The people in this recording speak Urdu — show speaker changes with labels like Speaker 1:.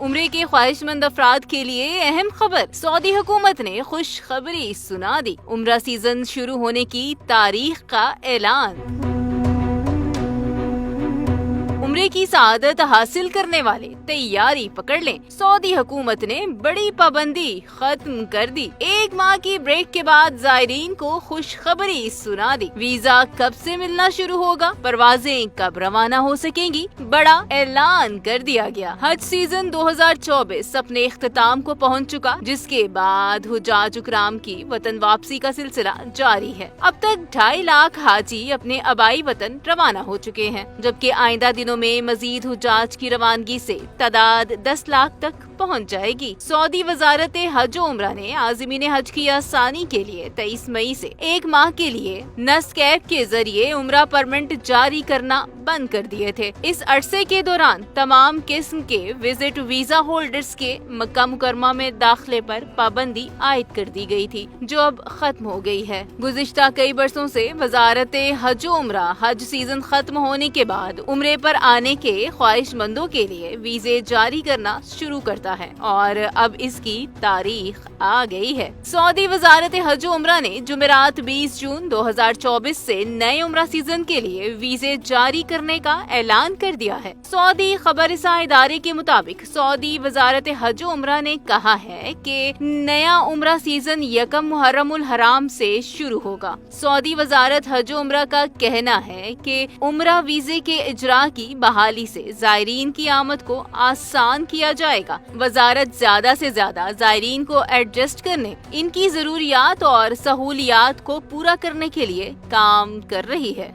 Speaker 1: عمرے کے خواہشمند افراد کے لیے اہم خبر، سعودی حکومت نے خوشخبری سنا دی، عمرہ سیزن شروع ہونے کی تاریخ کا اعلان۔ عمرے کی سعادت حاصل کرنے والے تیاری پکڑ لیں، سعودی حکومت نے بڑی پابندی ختم کر دی، 1 ماہ کی بریک کے بعد زائرین کو خوشخبری سنا دی، ویزا کب سے ملنا شروع ہوگا، پروازیں کب روانہ ہو سکیں گی، بڑا اعلان کر دیا گیا۔ حج سیزن 2024 اپنے اختتام کو پہنچ چکا، جس کے بعد حجاج اکرام کی وطن واپسی کا سلسلہ جاری ہے۔ اب تک 2.5 لاکھ حاجی اپنے آبائی وطن روانہ ہو چکے ہیں، جبکہ آئندہ دنوں میں مزید حجاج کی روانگی سے تعداد 10 لاکھ تک پہنچ جائے گی۔ سعودی وزارت حج و عمرہ نے عازمین حج کی آسانی کے لیے 23 مئی سے 1 ماہ کے لیے نسکیپ کے ذریعے عمرہ پرمٹ جاری کرنا بند کر دیے تھے۔ اس عرصے کے دوران تمام قسم کے وزٹ ویزا ہولڈرز کے مکہ مکرمہ میں داخلے پر پابندی عائد کر دی گئی تھی، جو اب ختم ہو گئی ہے۔ گزشتہ کئی برسوں سے وزارت حج و عمرہ حج سیزن ختم ہونے کے بعد عمرے پر آنے کے خواہش مندوں کے لیے ویزے جاری کرنا شروع کرتا ہے، اور اب اس کی تاریخ آ گئی ہے۔ سعودی وزارت حج و عمرہ نے جمعرات 20 جون 2024 سے نئے عمرہ سیزن کے لیے ویزے جاری کرنے کا اعلان کر دیا ہے۔ سعودی خبر رساں ادارے کے مطابق سعودی وزارت حج و عمرہ نے کہا ہے کہ نیا عمرہ سیزن 1 محرم الحرام سے شروع ہوگا۔ سعودی وزارت حج و عمرہ کا کہنا ہے کہ عمرہ ویزے کے اجراء کی بحالی سے زائرین کی آمد کو آسان کیا جائے گا۔ وزارت زیادہ سے زیادہ زائرین کو ایڈجسٹ کرنے، ان کی ضروریات اور سہولیات کو پورا کرنے کے لیے کام کر رہی ہے۔